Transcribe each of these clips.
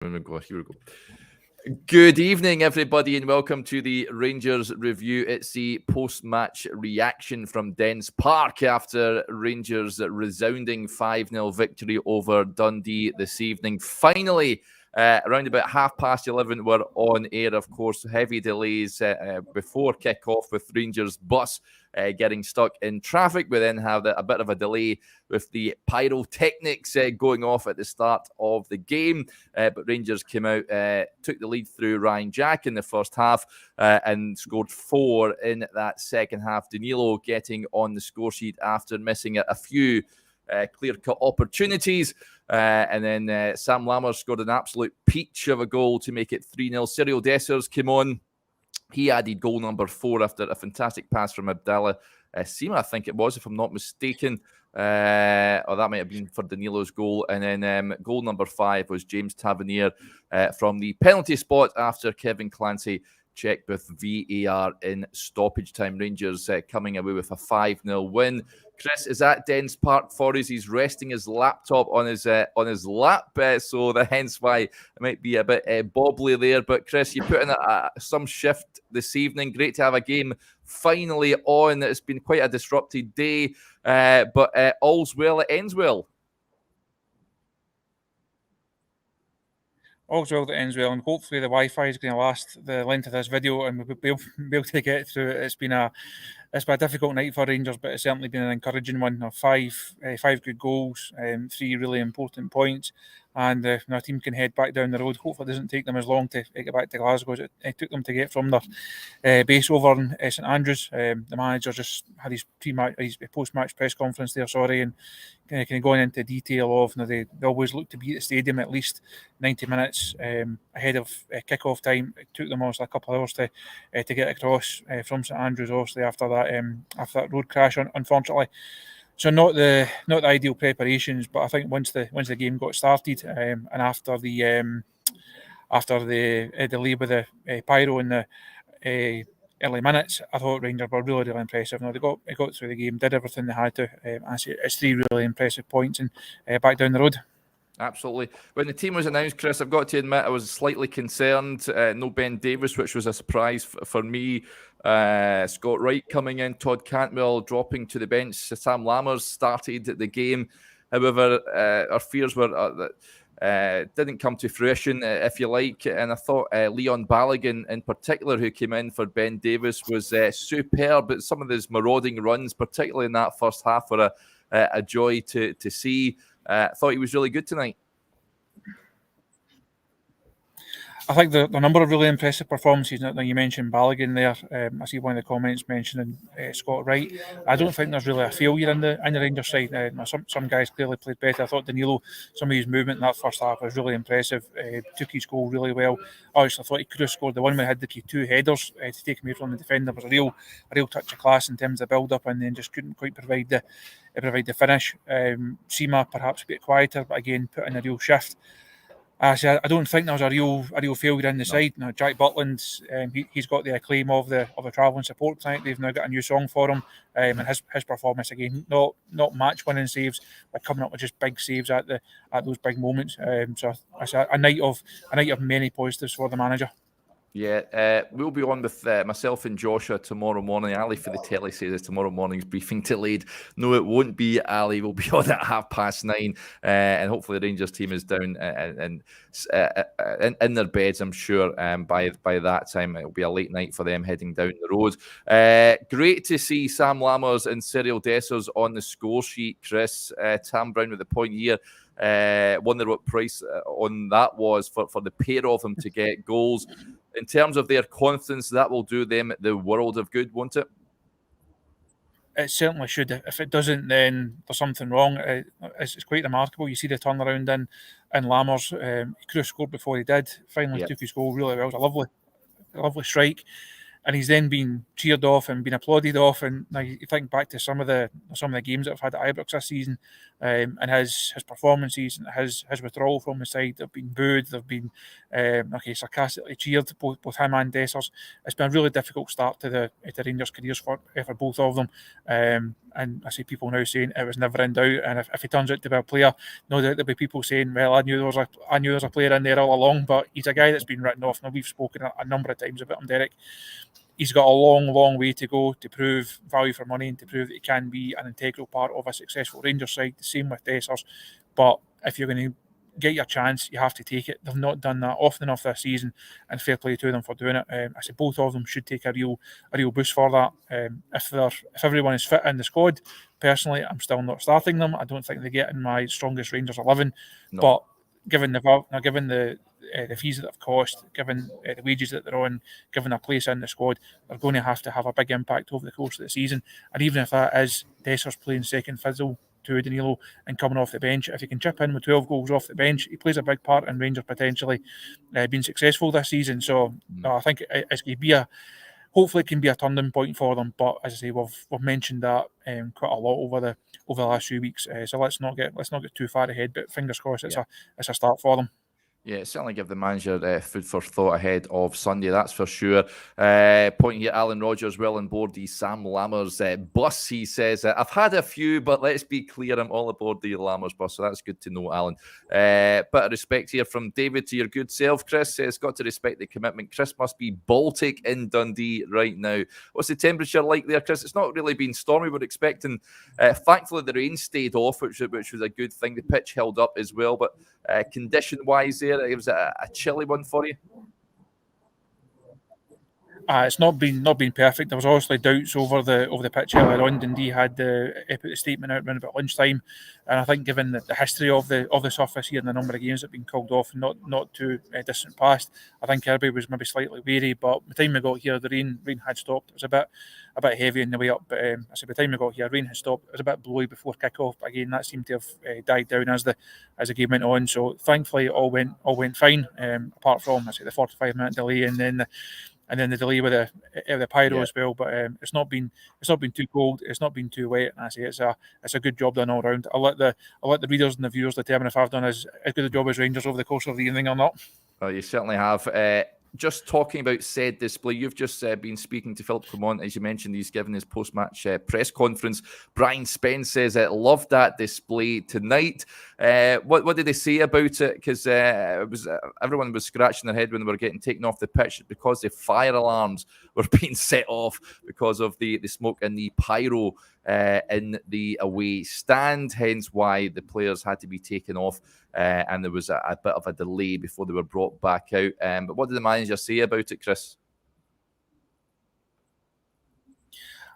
Here we go. Good evening, everybody, and welcome to the Rangers review. It's the post-match reaction from Dens Park after Rangers' resounding 5-0 victory over Dundee this evening. Finally, around about 11:30, we're on air. Of course, heavy delays before kick-off with Rangers' bus getting stuck in traffic. We then have a bit of a delay with the pyrotechnics going off at the start of the game. But Rangers came out, took the lead through Ryan Jack in the first half and scored 4 in that second half. Danilo getting on the score sheet after missing a few clear-cut opportunities. And then Sam Lammers scored an absolute peach of a goal to make it 3-0. Cyril Dessers came on. He added goal number 4 after a fantastic pass from Abdallah Sima, I think it was, if I'm not mistaken. Or that might have been for Danilo's goal. And then goal number 5 was James Tavernier from the penalty spot after Kevin Clancy checked with VAR in stoppage time. Rangers coming away with a 5-0 win. Chris is at Dens Park for us. He's resting his laptop on his lap, so hence why it might be a bit bobbly there. But Chris, you put in some shift this evening. Great to have a game finally on. It's been quite a disrupted day, but all's well, it ends well. All's well that ends well, and hopefully the Wi-Fi is going to last the length of this video, and we'll be able to get through it. It's been a difficult night for Rangers, but it's certainly been an encouraging one. Five good goals, 3 really important points, and our team can head back down the road. Hopefully it doesn't take them as long to get back to Glasgow as it took them to get from their base over in St Andrews. The manager just had his post-match press conference there, and kind of going into detail of, they always look to be at the stadium at least 90 minutes ahead of kick-off time. It took them almost a couple of hours to get across from St Andrews, obviously after that road crash, unfortunately. So not the ideal preparations, but I think once the game got started and after the delay with the pyro in the early minutes, I thought Rangers were really, really impressive. They got through the game, did everything they had to. It's 3 really impressive points and back down the road. Absolutely. When the team was announced, Chris, I've got to admit I was slightly concerned. No Ben Davis, which was a surprise for me. Scott Wright coming in, Todd Cantwell dropping to the bench. Sam Lammers started the game. However, our fears were that didn't come to fruition, if you like. And I thought Leon Balogun in particular, who came in for Ben Davis, was superb. But some of his marauding runs, particularly in that first half, were a joy to see. Thought he was really good tonight. I think the number of really impressive performances. Now you mentioned Balogun there. I see one of the comments mentioning Scott Wright. I don't think there's really a failure in the Rangers side. Some guys clearly played better. I thought Danilo, some of his movement in that first half was really impressive. Took his goal really well. Obviously, I thought he could have scored the one where he had the 2 headers to take him away from the defender. It was a real touch of class in terms of build up, and then just couldn't quite provide the finish. Sima perhaps a bit quieter, but again put in a real shift. I don't think there was a real failure in the side. Now, Jack Butland's he's got the acclaim of the travelling support tonight. They've now got a new song for him, and his performance again, not match winning saves, but coming up with just big saves at those big moments. So a night of many positives for the manager. Yeah, we'll be on with myself and Joshua tomorrow morning. Ali for the telly says it's tomorrow morning's briefing delayed. No, it won't be, Ali. We'll be on at 9:30, and hopefully the Rangers team is down and in their beds, I'm sure. By that time, it'll be a late night for them heading down the road. Great to see Sam Lammers and Cyril Dessers on the score sheet, Chris. Tam Brown with the point here. Wonder what price on that was for the pair of them to get goals. In terms of their confidence, that will do them the world of good, won't it? It certainly should. If it doesn't, then there's something wrong. It's quite remarkable. You see the turnaround in Lammers. He could have scored before he did. Finally took his goal really well. It was a lovely strike. and he's then been cheered off and been applauded off. And now you think back to some of the games that have had at Ibrox this season, and his performances and his withdrawal from the side. They've been booed, they've been sarcastically cheered, both him and Dessers. It's been a really difficult start to the Rangers' careers for both of them. And I see people now saying it was never in doubt, and if he turns out to be a player, no doubt there'll be people saying, well, I knew there was a player in there all along, but he's a guy that's been written off. Now, we've spoken a number of times about him, Derek. He's got a long way to go to prove value for money and to prove that he can be an integral part of a successful Rangers side. The same with Dessers. But if you're going to get your chance, you have to take it. They've not done that often enough this season, and fair play to them for doing it. I say both of them should take a real boost for that. If everyone is fit in the squad, personally, I'm still not starting them. I don't think they get in my strongest Rangers 11. No. But given the fees that they've cost, given the wages that they're on, given their place in the squad, they're going to have a big impact over the course of the season. And even if that is Dessers playing second fiddle to Danilo and coming off the bench, if he can chip in with 12 goals off the bench, he plays a big part in Rangers potentially being successful this season. So I think it's going to be hopefully it can be a turning point for them. But as I say, we've mentioned that quite a lot over the last few weeks. So let's not get too far ahead. But fingers crossed, it's a start for them. Yeah, certainly give the manager food for thought ahead of Sunday, that's for sure. Point here, Alan Rogers well on board the Sam Lammers bus. He says, I've had a few, but let's be clear, I'm all aboard the Lammers bus, so that's good to know, Alan. Bit of respect here from David to your good self. Chris says, got to respect the commitment. Chris must be Baltic in Dundee right now. What's the temperature like there, Chris? It's not really been stormy. We're expecting, thankfully, the rain stayed off, which was a good thing. The pitch held up as well, but condition-wise there, it was a chilly one for you. It's not been perfect. There was obviously doubts over the pitch earlier on. Dundee had put the statement out around about lunchtime, and I think given the history of the surface here and the number of games that have been called off, not too distant past, I think Kirby was maybe slightly wary. But by the time we got here, the rain had stopped. It was a bit heavy on the way up. But I said by the time we got here, rain had stopped. It was a bit blowy before kick-off. But again, that seemed to have died down as the game went on. So thankfully, it all went fine. Apart from the 45-minute delay and then the delay with the pyro as well. But it's not been too cold. It's not been too wet. And I say it's a good job done all round. I'll let the readers and the viewers determine if I've done as good a job as Rangers over the course of the evening or not. Well, you certainly have. Just talking about said display, you've just been speaking to Philip Clement, as you mentioned. He's given his post-match press conference. Brian Spence says, loved that display tonight. What did they say about it? Because everyone was scratching their head when they were getting taken off the pitch because the fire alarms were being set off because of the smoke and the pyro in the away stand, hence why the players had to be taken off and there was a bit of a delay before they were brought back out. But what did the manager say about it, Chris?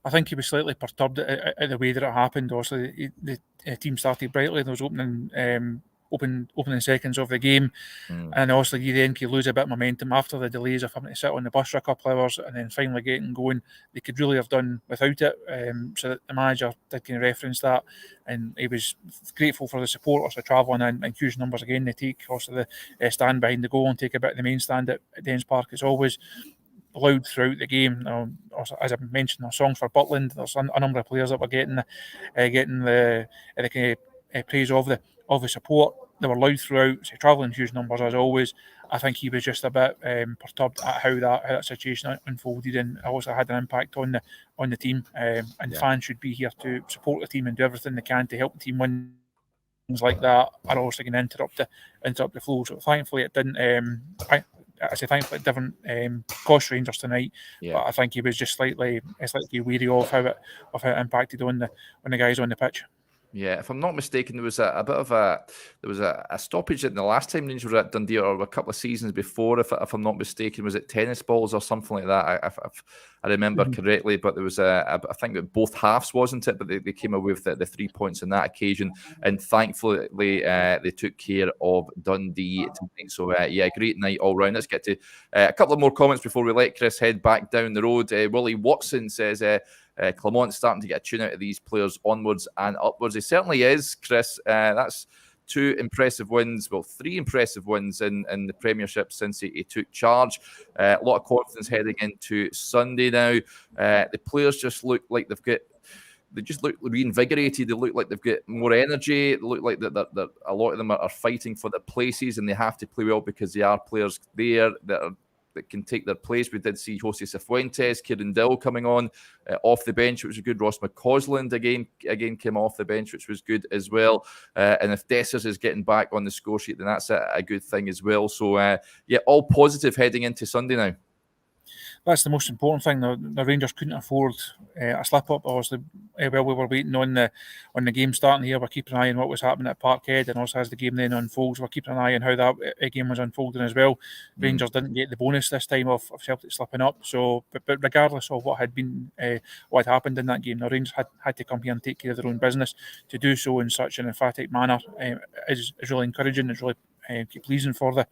I think he was slightly perturbed at the way that it happened. Also, the team started brightly in those opening seconds of the game, and also you then could lose a bit of momentum after the delays of having to sit on the bus for a couple of hours and then finally getting going. They could really have done without it, so that the manager did kind of reference that, and he was grateful for the supporters for travelling in huge numbers again. They take also the stand behind the goal and take a bit of the main stand at Dens Park as always. Loud throughout the game. Also, as I mentioned, there's songs for Butland. There's a number of players that were getting the kind of praise of the support. They were loud throughout, so travelling huge numbers as always. I think he was just a bit perturbed at how that situation unfolded, and also had an impact on the team. Fans should be here to support the team and do everything they can to help the team win. Things like that are also going to interrupt the flow. So thankfully it didn't. Thankfully it didn't cost Rangers tonight. Yeah. But I think he was just slightly wary of how it impacted on the guys on the pitch. Yeah, if I'm not mistaken, there was a bit of a stoppage in the last time Rangers were at Dundee, or a couple of seasons before, if I'm not mistaken. Was it tennis balls or something like that? If I remember correctly, but there was I think that both halves, wasn't it? But they came away with the 3 points on that occasion, and thankfully they took care of Dundee tonight. So great night all round. Let's get to a couple of more comments before we let Chris head back down the road. Willie Watson says, Clement's starting to get a tune out of these players onwards and upwards. He certainly is, Chris. That's three impressive wins in the Premiership since he took charge. A lot of confidence heading into Sunday now. The players just look like they just look reinvigorated. They look like they've got more energy. They look like that a lot of them are fighting for their places, and they have to play well because there are players there that can take their place. We did see Jose Cifuentes, Kieran Dill coming on off the bench, which was good. Ross McCausland again came off the bench, which was good as well. And if Dessers is getting back on the score sheet, then that's a good thing as well. So, all positive heading into Sunday now. That's the most important thing. The Rangers couldn't afford a slip up. Obviously, while we were waiting on the game starting here, we're keeping an eye on what was happening at Parkhead, and also as the game then unfolds, we're keeping an eye on how that game was unfolding as well. Rangers didn't get the bonus this time of Celtic slipping up. So, but regardless of what had happened in that game, the Rangers had to come here and take care of their own business. To do so in such an emphatic manner is really encouraging. It's really keep pleasing for the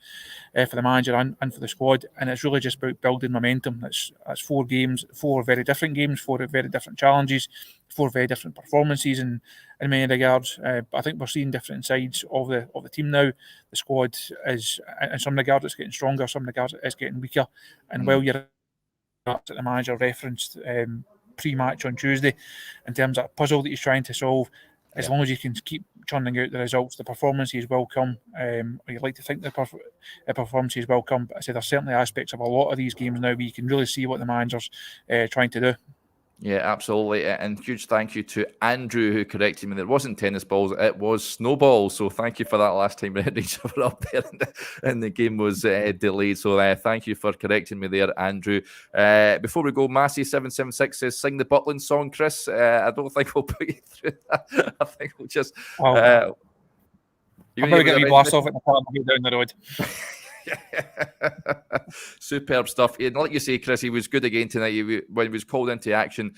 manager and for the squad, and it's really just about building momentum. That's 4 games, 4 very different games, 4 very different challenges, 4 very different performances in many regards. But I think we're seeing different sides of the team now. The squad is, in some regards, it's getting stronger, some regards it's getting weaker. And while you're at the manager referenced pre-match on Tuesday in terms of a puzzle that he's trying to solve, as long as you can keep churning out the results, the performances will come. You'd like to think the performances will come. But I say there's certainly aspects of a lot of these games now where you can really see what the manager's trying to do. Yeah, absolutely. And huge thank you to Andrew who corrected me. There wasn't tennis balls, it was snowballs. So thank you for that last time Rangers were up there and the game was delayed. So thank you for correcting me there, Andrew. Before we go, Massey776 says, sing the Butland song, Chris. I don't think we'll put you through that. I think we'll just... I'm going to get a blast off at the car and get down the road. Superb stuff. And like you say, Chris, he was good again tonight. When he was called into action,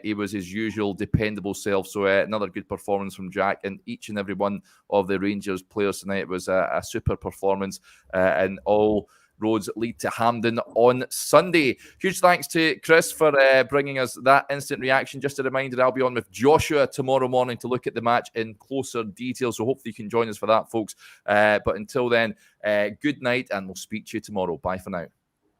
he was his usual dependable self. So another good performance from Jack, and each and every one of the Rangers players tonight was a super performance, and all roads lead to Hampden on Sunday. Huge thanks to Chris for bringing us that instant reaction. Just a reminder, I'll be on with Joshua tomorrow morning to look at the match in closer detail, so hopefully you can join us for that, folks. But until then, good night, and we'll speak to you tomorrow. Bye for now.